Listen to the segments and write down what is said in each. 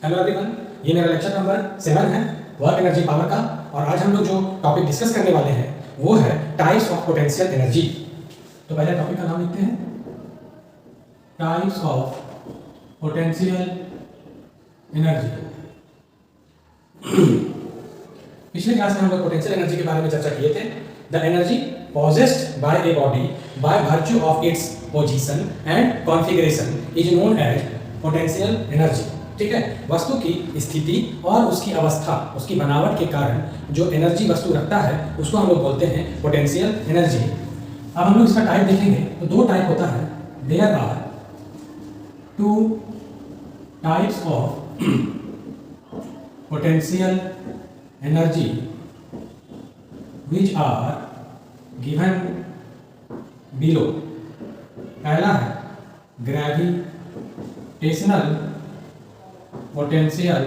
Hello everyone, ये मेरा lecture number 7 है वर्क एनर्जी पावर का। और आज हम लोग जो टॉपिक डिस्कस करने वाले हैं वो है टाइप्स ऑफ पोटेंशियल एनर्जी। तो पहले टॉपिक का नाम लिखते हैं, टाइप्स ऑफ पोटेंशियल एनर्जी। पिछले क्लास में हम लोग पोटेंशियल एनर्जी के बारे में चर्चा किए थे। The energy possessed by a body by virtue of its position and configuration is known as potential energy। ठीक है, वस्तु की स्थिति और उसकी अवस्था, उसकी बनावट के कारण जो एनर्जी वस्तु रखता है उसको हम लोग बोलते हैं पोटेंशियल एनर्जी। अब हम लोग इसका टाइप देखेंगे तो दो टाइप होता है। There are two types of potential energy which are given below. पहला है ग्रेविटेशनल पोटेंशियल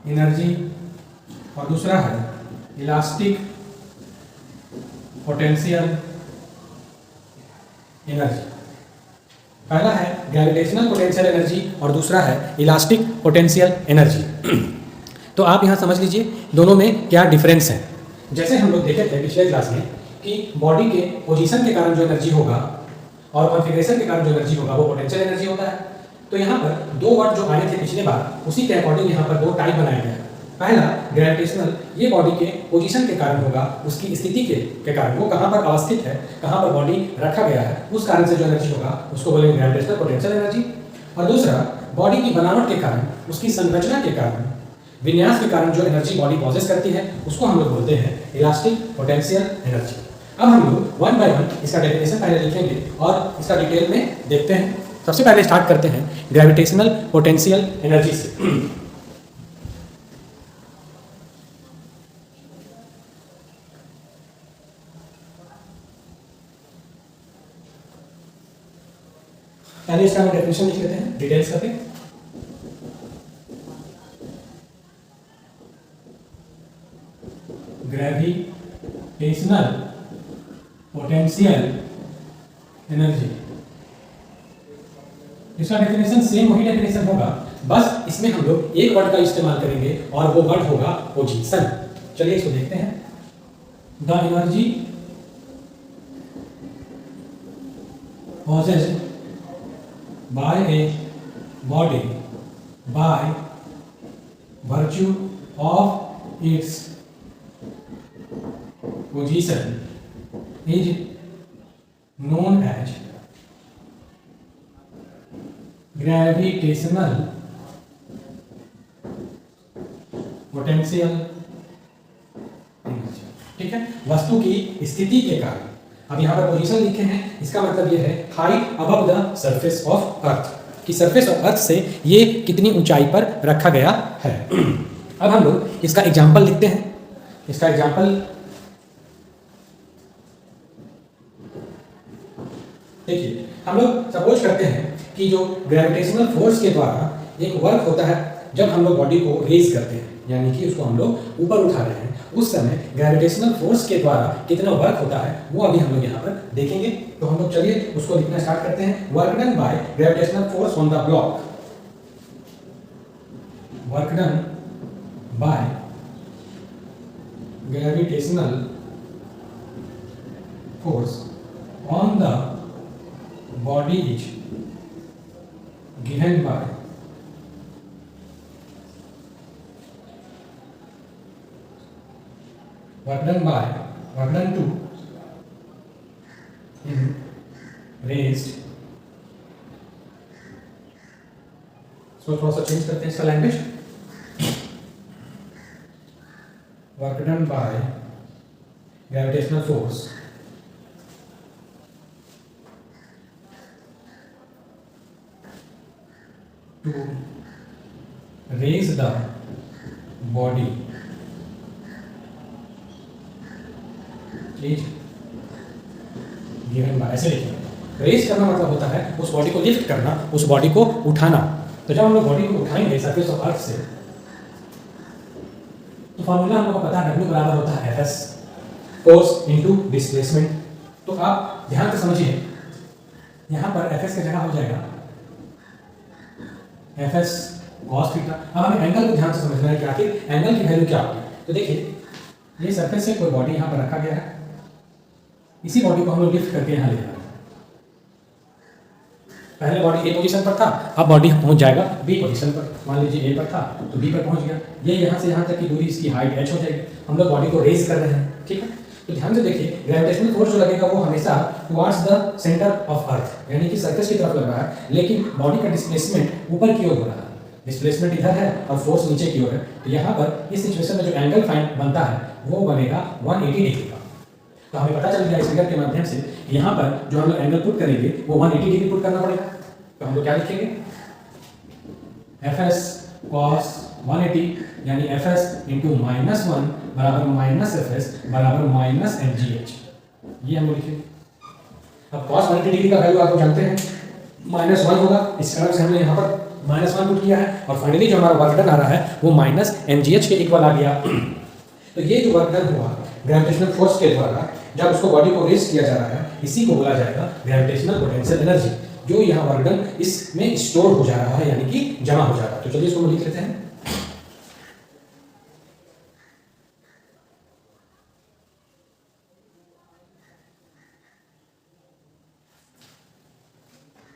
एनर्जी और दूसरा है इलास्टिक पोटेंशियल एनर्जी। पहला है ग्रेविटेशनल पोटेंशियल एनर्जी और दूसरा है इलास्टिक पोटेंशियल एनर्जी। तो आप यहाँ समझ लीजिए दोनों में क्या डिफरेंस है। जैसे हम लोग देखे थे पिछले क्लास में कि बॉडी के पोजीशन के कारण जो एनर्जी होगा और कॉन्फ़िगरेशन के कारण जो एनर्जी होगा वो पोटेंशियल एनर्जी होता है। तो यहाँ पर दो वर्ड जो आए थे पिछले बार उसी के अकॉर्डिंग यहाँ पर दो टाइप बनाया गया है। पहला ग्रेविटेशनल, ये बॉडी के पोजीशन के कारण होगा, उसकी स्थिति के कारण, वो कहाँ पर अवस्थित है, कहाँ पर बॉडी रखा गया है, उस कारण से जो एनर्जी होगा उसको बोलेंगे ग्रेविटेशनल पोटेंशियल एनर्जी। और दूसरा बॉडी की बनावट के कारण, उसकी संरचना के कारण, विन्यास के कारण जो एनर्जी बॉडी पॉजेस करती है उसको हम लोग बोलते हैं इलास्टिक पोटेंशियल एनर्जी। अब हम लोग वन बाय वन इसका डेफिनेशन पहले लिखेंगे और इसका डिटेल में देखते हैं। सबसे पहले स्टार्ट करते हैं ग्रेविटेशनल पोटेंशियल एनर्जी से। पहले इसका डेफिनेशन लिख लेते हैं डिटेल्स करके। ग्रेविटेशनल पोटेंशियल एनर्जी, इसका डेफिनेशन सेम वही डेफिनेशन होगा, बस इसमें हम लोग एक वर्ड का इस्तेमाल करेंगे और वो वर्ड होगा पोजीशन। चलिए इसको देखते हैं। The energy possessed by a body by virtue of its position is known as gravitational potential energy। ठीक है, वस्तु की स्थिति के कारण। अब यहाँ पर पोजीशन लिखे हैं, इसका मतलब ये है height above the surface of earth, कि सरफेस ऑफ अर्थ से ये कितनी ऊंचाई पर रखा गया है। अब हम लोग इसका एग्जाम्पल लिखते हैं। इसका एग्जाम्पल देखिए, हम लोग सपोज करते हैं कि जो ग्रेविटेशनल फोर्स के द्वारा एक वर्क होता है, जब हम लोग बॉडी को रेज करते हैं यानी कि उसको हम लोग ऊपर उठा रहे हैं, उस समय ग्रेविटेशनल फोर्स के द्वारा कितना वर्क होता है वो अभी हम लोग यहाँ पर देखेंगे। तो हम लोग चलिए उसको लिखना स्टार्ट करते हैं। Work done by gravitational force on the block. Work done by gravitational force on the body is given by work done to in raised। सो थोड़ा सा चेंज करते हैं इसका language. Work done by gravitational force to raise the body is given by। ऐसे लिखेंगे, raise करना मतलब होता है उस बॉडी को लिफ्ट करना, उस बॉडी को उठाना। तो जब हम लोग बॉडी को उठाएंगे सरफेस ऑफ अर्थ से, तो फॉर्मूला हम लोग को पता है W बराबर होता है Fs फोर्स इनटू डिस्प्लेसमेंट। तो आप ध्यान से समझिए, यहाँ पर Fs की जगह हो जाएगा एफ एस कॉस थीटा। अब हमें एंगल को ध्यान से समझना है कि आखिर एंगल की वैल्यू क्या होगी। तो देखिए ये सरफेस से कोई बॉडी यहाँ पर रखा गया है, इसी बॉडी को हम लोग लिफ्ट करके यहाँ ले जा रहे हैं। पहले बॉडी ए पोजीशन पर था, अब बॉडी पहुंच जाएगा बी पोजीशन पर। मान लीजिए ए पर था तो बी पर पहुंच गया, ये यहाँ से यहाँ तक की दूरी इसकी हाइट h हो जाएगी। हम लोग बॉडी को रेज कर रहे हैं, ठीक है। तो ध्यान से देखिए ग्रेविटेशनल फोर्स जो लगेगा वो हमेशा towards the centre of earth यानी कि सरफेस की तरफ लग रहा है, लेकिन बॉडी का डिस्प्लेसमेंट ऊपर की ओर हो रहा है। डिस्प्लेसमेंट इधर है और फोर्स नीचे की ओर है। तो यहाँ पर इस सिचुएशन में जो एंगल फाइंड बनता है वो बनेगा 180 डिग्री का। तो हमें पता चल गया इस फिगर के माध्यम से कि यहाँ पर जो हम लोग एंगल पुट करेंगे वो 180 डिग्री पुट करना पड़ेगा। तो हम लोग क्या लिखेंगे, एफ एस कॉस 180 यानी एफ एस इंटू -1 बराबर माइनस एफ एस बराबर माइनस एम जी एच, ये हम लोग लिखेंगे। अब कॉस 180 डिग्री का वैल्यू आप लोग जानते हैं -1 होगा, इस कारण से हमने यहाँ पर -1 पुट किया है और फाइनली जो हमारा वर्क डन आ रहा है वो माइनस एम जी एच के इक्वल आ गया। तो ये जो वर्क डन हुआ ग्रेविटेशनल फोर्स के द्वारा जब उसको बॉडी को रेस्ट किया जा रहा है, इसी को बोला जाएगा ग्रेविटेशनल पोटेंशियल एनर्जी, जो यहाँ वर्क डन इसमें स्टोर हो जा रहा है यानी कि जमा हो जा रहा है। तो चलिए इसको लिख लेते हैं।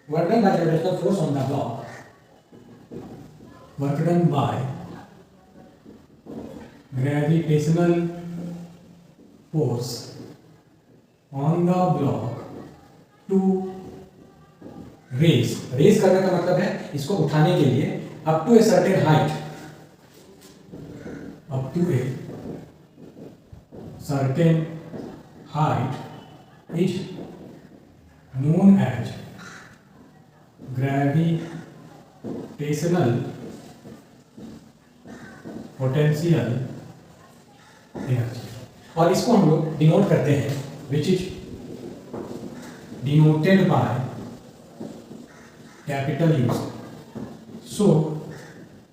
Work done by gravitational force on the block. Work done by gravitational force on the block to raise करने का मतलब है इसको उठाने के लिए up to a certain height, up to a certain height is known as gravitational potential energy। और इसको हम लोग डिनोट करते हैं which is denoted by capital U। so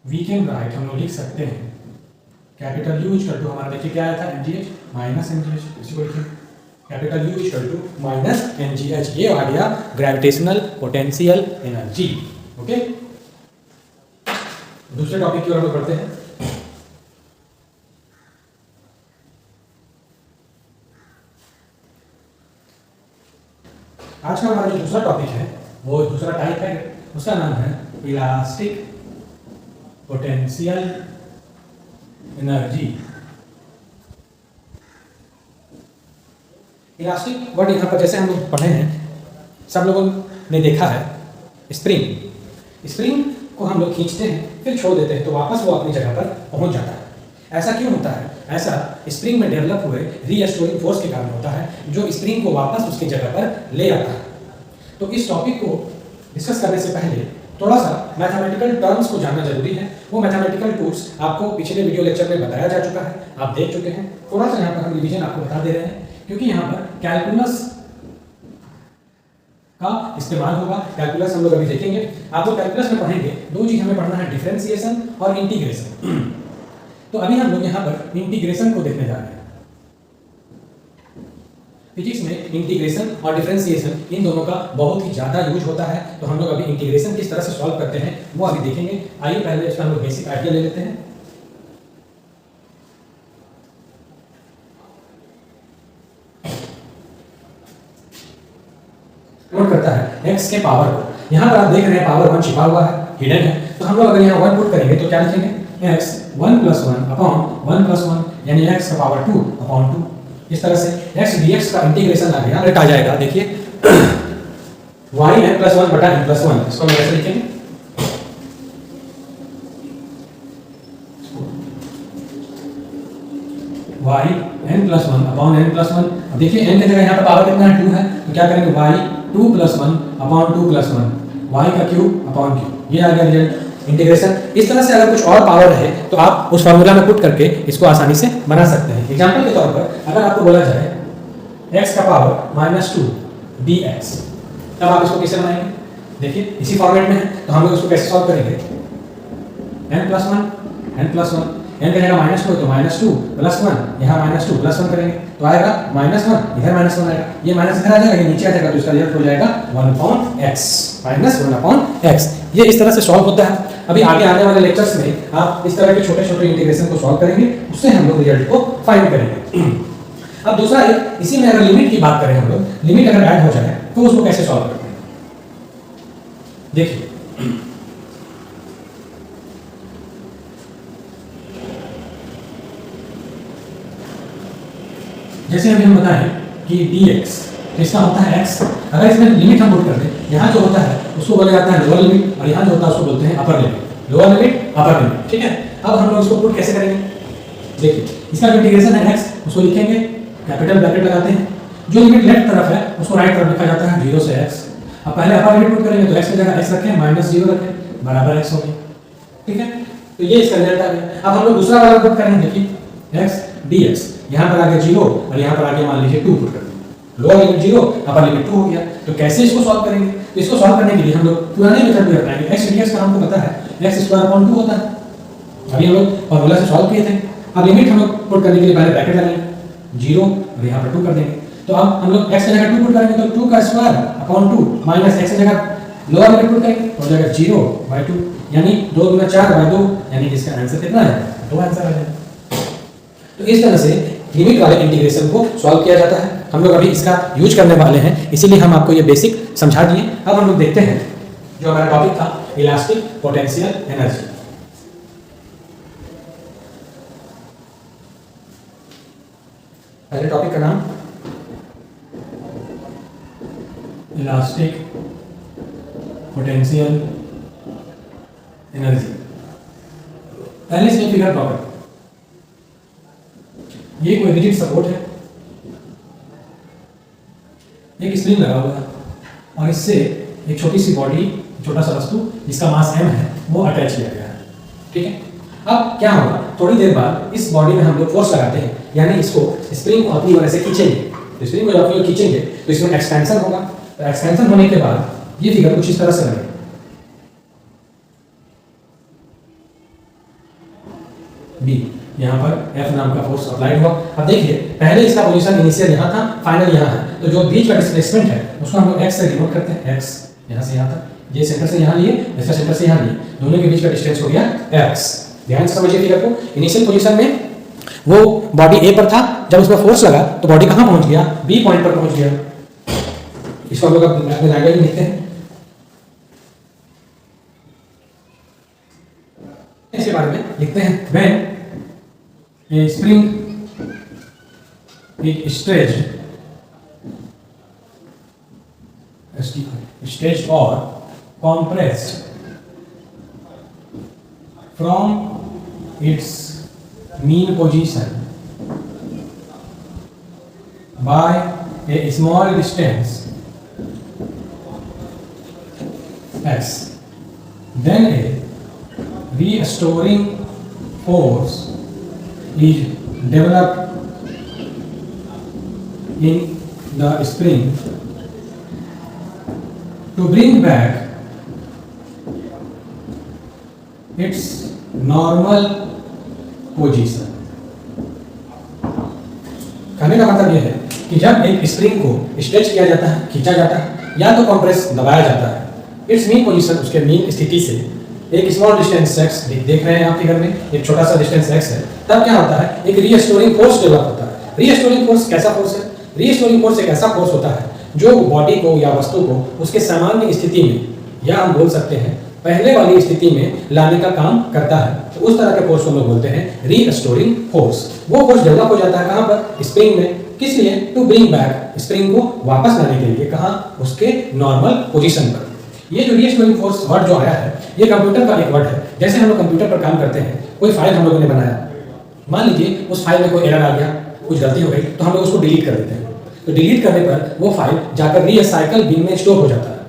we can write, हम लोग लिख सकते हैं कैपिटल U इक्वल टू हमारा देखिए क्या आया था mgh माइनस mgh, इसी को लिखिए capital U equal to minus mgh। ये आ गया ग्रेविटेशनल पोटेंशियल एनर्जी। ओके, दूसरे टॉपिक की ओर हम लोग बढ़ते हैं। आज का हमारा जो दूसरा टॉपिक है वो दूसरा टाइप है, उसका नाम है elastic potential energy. Elastic word यहाँ पर जैसे हम लोग पढ़े हैं, सब लोगों ने देखा है स्प्रिंग को हम लोग खींचते हैं फिर छोड़ देते हैं तो वापस वो अपनी जगह पर पहुंच जाता है। ऐसा क्यों होता है? ऐसा स्प्रिंग में डेवलप हुए रीस्टोरिंग फोर्स के कारण होता है जो स्प्रिंग को वापस उसकी जगह पर ले आता है। तो इस टॉपिक को डिस्कस करने से पहले थोड़ा सा मैथमेटिकल टर्म्स को जानना जरूरी है। वो मैथमेटिकल टूल्स आपको पिछले वीडियो लेक्चर में बताया जा चुका है, आप देख चुके हैं। थोड़ा सा यहाँ पर हम रिवीजन आपको बता दे रहे हैं क्योंकि यहाँ पर कैलकुलस का इस्तेमाल होगा। कैलकुलस हम लोग अभी देखेंगे। आप लोग कैलकुलस में पढ़ेंगे दो चीज हमें पढ़ना है, डिफरेंशिएशन और इंटीग्रेशन। तो अभी हम लोग यहाँ पर इंटीग्रेशन को देखने जा रहे हैं। फिजिक्स में इंटीग्रेशन और डिफरेंशिएशन इन दोनों का बहुत ही ज़्यादा यूज होता है। तो हम लोग अभी इंटीग्रेशन किस तरह से सॉल्व करते हैं वो अभी देखेंगे। आइए पहले इसका हम लोग बेसिक आइडिया ले लेते हैं। नोट करता है x के पावर को। यहाँ पर आप देख रहे हैं पावर 1 छिपा हुआ है, हिडन है। तो हम लोग अगर यहाँ 1 पुट करेंगे तो क्या लिखेंगे? x 1 + 1 अपॉन 1 + 1 यानी x का पावर 2 अपॉन 2। इस तरह से x dx का इंटीग्रेशन आ गया, आ जाएगा। देखिए y n + 1 बटा n + 1, इसको हम ऐसे लिखेंगे y n + 1 अपॉन n + 1। अब देखिए n की जगह यहाँ पर पावर कितना है? 2 है। तो क्या करेंगे? y 2 + 1 अपॉन 2 + 1 y का क्यूब अपॉन क्यूब। ये आ गया रिजल्ट इंटीग्रेशन। इस तरह से अगर कुछ और पावर है तो आप उस फार्मूला में पुट करके इसको आसानी से बना सकते हैं। एग्जांपल के तौर पर अगर आपको बोला जाए x का पावर -2 dx, तब आप इसको कैसे बनाएंगे? देखिए इसी फॉर्मेट में है तो हम लोग इसको कैसे सॉल्व करेंगे? n + 1 n + 1 n का जगह -2 तो -2 + 1, यहाँ -2 + 1 करेंगे तो तो आएगा -1, इधर -1 आएगा, ये माइनस इधर आ जाएगा, ये नीचे आ जाएगा, तो इसका रिजल्ट हो जाएगा 1/x, -1/x। ये इस तरह से सॉल्व होता है। अभी आगे आने वाले लेक्चर्स में आप इस तरह के छोटे छोटे इंटीग्रेशन को सॉल्व करेंगे, उससे हम लोग रिजल्ट को फाइंड करेंगे। अब दूसरा एक, इसी में अगर लिमिट की बात करें हम लोग, लिमिट अगर ऐड हो जाए तो उसको कैसे सॉल्व करते हैं, देखिए। जैसे अभी हम बताएं कि dx, तो इसका होता है x, अगर इसमें लिमिट हम पुट कर दें, यहाँ जो होता है उसको बोला जाता है लोअर लिमिट, और यहाँ जो होता है उसको बोलते हैं upper limit, lower limit upper limit, ठीक है। अब हम लोग इसको पुट कैसे करेंगे, देखिए इसका जो इंटीग्रेशन है x, उसको लिखेंगे, कैपिटल ब्रैकेट लगाते हैं, जो लिमिट लेफ्ट तरफ है उसको राइट तरफ लिखा जाता है 0 से x। अब पहले अपर लिमिट पुट करेंगे तो x की जगह x रखें, -0 रखें, बराबर x हो गया, ठीक है। तो ये इसका रिजल्ट आ गया। अब हम लोग दूसरा वाला पुट करेंगे, देखिए x dx, यहाँ पर आगे 0 और यहाँ पर आगे मान लीजिए 2 पुट कर देंगे, लोअर लिमिट 0 अपर लिमिट 2 हो गया। तो कैसे इसको सॉल्व करेंगे, तो इसको सॉल्व करने के लिए हम लोग पुराने मेथड में अपनाएंगे। x dx का हमको पता है x² 2 होता है, अभी हम लोग फॉर्मूला से सॉल्व किए थे। अब लिमिट हम लोग पुट करने के लिए पहले ब्रैकेट लगाएंगे 0 और यहाँ पर 2 कर देंगे। तो अब हम लोग x की जगह 2 पुट करेंगे तो 2 का स्क्वायर अपॉन 2 माइनस x की जगह लोअर लिमिट पुट करेंगे हो जाएगा 0/2, यानी 2 × 4/2, यानी इसका आंसर कितना है, 2 आंसर आ जाएगा। तो इस तरह से लिमिट वाले इंटीग्रेशन को सॉल्व किया जाता है। हम लोग अभी इसका यूज करने वाले हैं, इसीलिए हम आपको ये बेसिक समझा दिए। अब हम लोग देखते हैं जो हमारा टॉपिक था, इलास्टिक पोटेंशियल एनर्जी। पहले टॉपिक का नाम इलास्टिक पोटेंशियल एनर्जी। पहले से फिगर ड्रॉ करें, ये कोई रिजिड सपोर्ट है, एक स्प्रिंग लगा हुआ है और इससे एक छोटी सी बॉडी, छोटा सा वस्तु जिसका मास m है वो अटैच किया गया है, ठीक है। अब क्या होगा, थोड़ी देर बाद इस बॉडी में हम लोग फोर्स लगाते हैं, यानी इसको स्प्रिंग को अपनी वजह से खींचेंगे, तो स्प्रिंग को जब आप खींचेंगे तो इसमें एक्सपेंशन होगा। तो एक्सपेंशन होने के बाद ये फिगर कुछ इस तरह से बनेगा, बी, यहाँ पर F नाम का फोर्स अप्लाइड हुआ। अब देखिए पहले इसका पोजीशन इनिशियल यहाँ था, फाइनल यहाँ है, तो जो बीच का डिस्प्लेसमेंट है उसको हम लोग x से डिनोट करते हैं, x यहाँ से यहाँ तक, ये सेंटर से यहाँ लिए, इसका सेंटर से यहाँ लिए, दोनों के बीच का डिस्टेंस हो गया x। ध्यान से समझिए फिगर को, इनिशियल पोजीशन में वो बॉडी A पर था, जब उसमें फोर्स लगा तो बॉडी कहाँ पहुँच गया, B पॉइंट पर पहुँच गया। इसको हम लोग अपने डायग्राम में लिखते हैं, इसके बारे में लिखते हैं, when a spring is stretched or compressed from its mean position by a small distance s, then a restoring force is developed in the spring to bring back its normal position। कहने का मतलब यह है कि जब एक spring को stretch किया जाता है, खींचा जाता है, या तो कंप्रेस दबाया जाता है, इट्स मीन पोजीशन, उसके मीन स्थिति से एक स्मॉल डिस्टेंस x देख रहे हैं आप फिगर में, एक छोटा सा डिस्टेंस x है, तब क्या होता है, एक रीस्टोरिंग फोर्स डेवलप होता है। रीस्टोरिंग फोर्स कैसा फोर्स है, रीस्टोरिंग फोर्स एक ऐसा फोर्स होता है जो बॉडी को या वस्तु को उसके सामान्य स्थिति में, या हम बोल सकते हैं पहले वाली स्थिति में लाने का काम करता है। तो उस तरह के फोर्स को हम लोग बोलते हैं रीस्टोरिंग फोर्स। वो फोर्स डेवलप हो जाता है कहाँ पर, स्प्रिंग में, किस लिए, टू ब्रिंग बैक, स्प्रिंग को वापस लाने के लिए, कहाँ, उसके नॉर्मल पोजीशन पर। ये जो रीस्टोरिंग फोर्स वर्ड जो आया है, ये कंप्यूटर का एक वर्ड है। जैसे हम लोग कंप्यूटर पर काम करते हैं, कोई फाइल हम लोगों ने बनाया, मान लीजिए उस फाइल में कोई एरर आ गया, कुछ गलती हो गई, तो हम लोग उसको डिलीट कर देते हैं। तो डिलीट करने पर वो फाइल जाकर रीसाइकल बिन में स्टोर हो जाता है।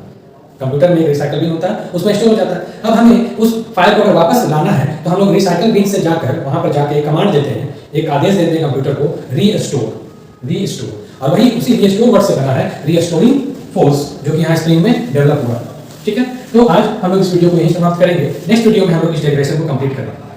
कंप्यूटर में एक रिसाइकल बिन होता है, उसमें स्टोर हो जाता है। अब हमें उस फाइल को अगर वापस लाना है तो हम लोग रिसाइकल बिन से जाकर वहाँ पर जाके एक कमांड देते हैं, एक आदेश देते हैं कंप्यूटर को, रीस्टोर, और वही उसी रीस्टोर वर्ड से बना है रीस्टोरिंग फोर्स, जो कि यहाँ स्प्रिंग में डेवलप हुआ। ठीक है, तो आज हम लोग इस वीडियो को यहीं समाप्त करेंगे। नेक्स्ट वीडियो में हम लोग इस डेरिवेशन को कंप्लीट करेंगे।